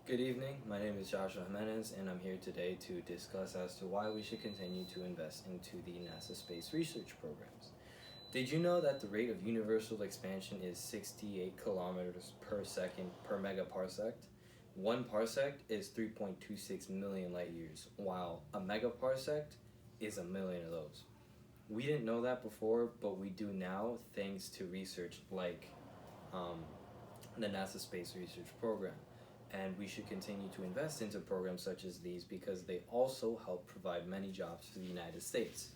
Good evening. My name is Joshua Jimenez, and I'm here today to discuss as to why we should continue to invest into the NASA space research programs. Did you know that the rate of universal expansion is 68 kilometers per second per megaparsec? One parsec is 3.26 million light years, while a megaparsec is a million of those. We didn't know that before, but we do now thanks to research like um, the NASA Space Research Program. And we should continue to invest into programs such as these because they also help provide many jobs for the United States.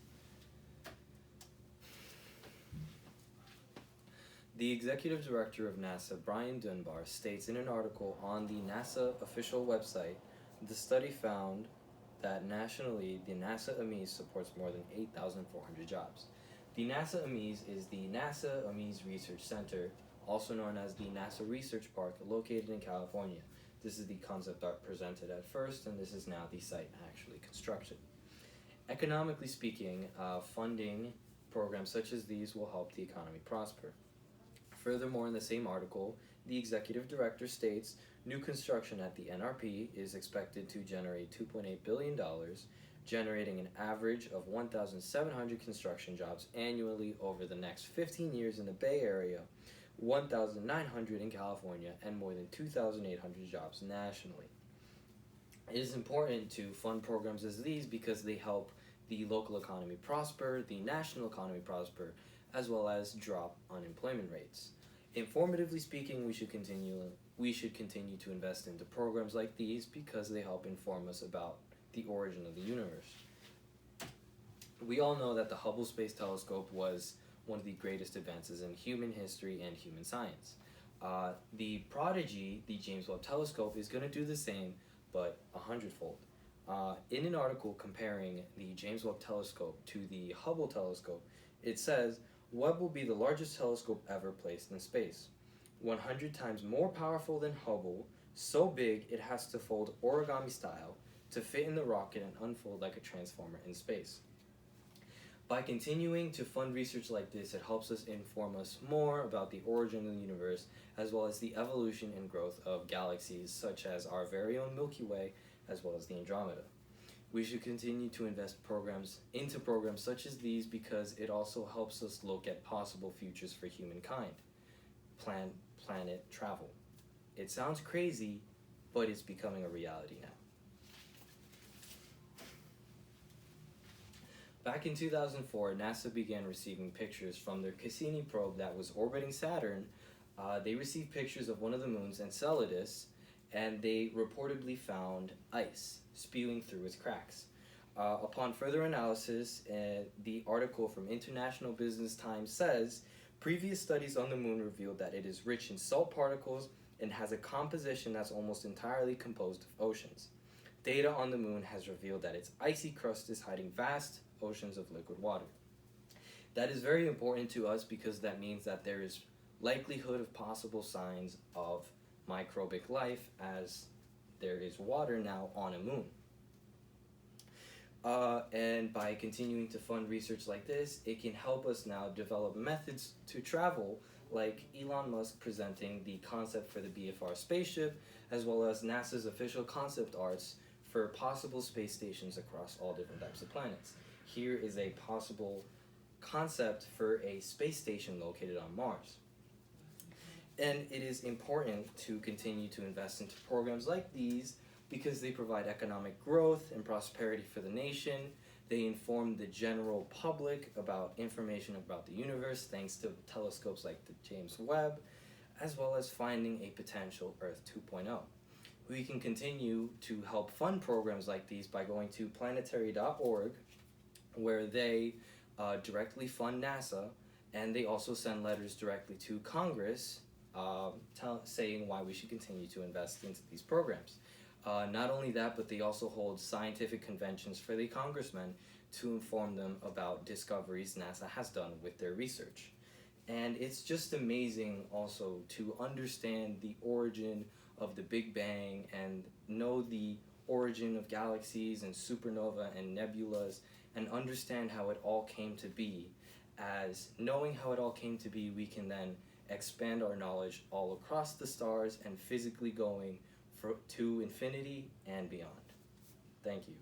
The executive director of NASA, Brian Dunbar, states in an article on the NASA official website, the study found that nationally, the NASA AMES supports more than 8,400 jobs. The NASA AMES is the NASA AMES Research Center, also known as the NASA Research Park, located in California. This is the concept art presented at first, and this is now the site actually constructed. Economically speaking, funding programs such as these will help the economy prosper. Furthermore, in the same article, the executive director states new construction at the NRP is expected to generate $2.8 billion, generating an average of 1,700 construction jobs annually over the next 15 years in the Bay Area, 1,900 in California, and more than 2,800 jobs nationally. It is important to fund programs as these because they help the local economy prosper, the national economy prosper, as well as drop unemployment rates. Informatively speaking, we should continue to invest into programs like these because they help inform us about the origin of the universe. We all know that the Hubble Space Telescope was one of the greatest advances in human history and human science. The Prodigy, the James Webb Telescope, is going to do the same, but a hundredfold. In an article comparing the James Webb Telescope to the Hubble Telescope, it says, Webb will be the largest telescope ever placed in space. 100 times more powerful than Hubble, so big it has to fold origami style to fit in the rocket and unfold like a transformer in space. By continuing to fund research like this, it helps us inform us more about the origin of the universe, as well as the evolution and growth of galaxies such as our very own Milky Way, as well as the Andromeda. We should continue to invest into programs such as these because it also helps us look at possible futures for humankind. Planet travel. It sounds crazy, but it's becoming a reality now. Back in 2004, NASA began receiving pictures from their Cassini probe that was orbiting Saturn. They received pictures of one of the moons, Enceladus, and they reportedly found ice spewing through its cracks. Upon further analysis, the article from International Business Times says, previous studies on the moon revealed that it is rich in salt particles and has a composition that's almost entirely composed of oceans. Data on the moon has revealed that its icy crust is hiding vast oceans of liquid water. That is very important to us because that means that there is likelihood of possible signs of microbic life as there is water now on a moon. And by continuing to fund research like this, it can help us now develop methods to travel, like Elon Musk presenting the concept for the BFR spaceship, as well as NASA's official concept arts for possible space stations across all different types of planets. Here is a possible concept for a space station located on Mars. And it is important to continue to invest into programs like these because they provide economic growth and prosperity for the nation. They inform the general public about information about the universe thanks to telescopes like the James Webb, as well as finding a potential Earth 2.0. We can continue to help fund programs like these by going to planetary.org, where they directly fund NASA, and they also send letters directly to Congress saying why we should continue to invest into these programs. Not only that, but they also hold scientific conventions for the congressmen to inform them about discoveries NASA has done with their research. And it's just amazing also to understand the origin of the Big Bang and know the origin of galaxies and supernova and nebulas and understand how it all came to be. As knowing how it all came to be, we can then expand our knowledge all across the stars and physically going to infinity and beyond. Thank you.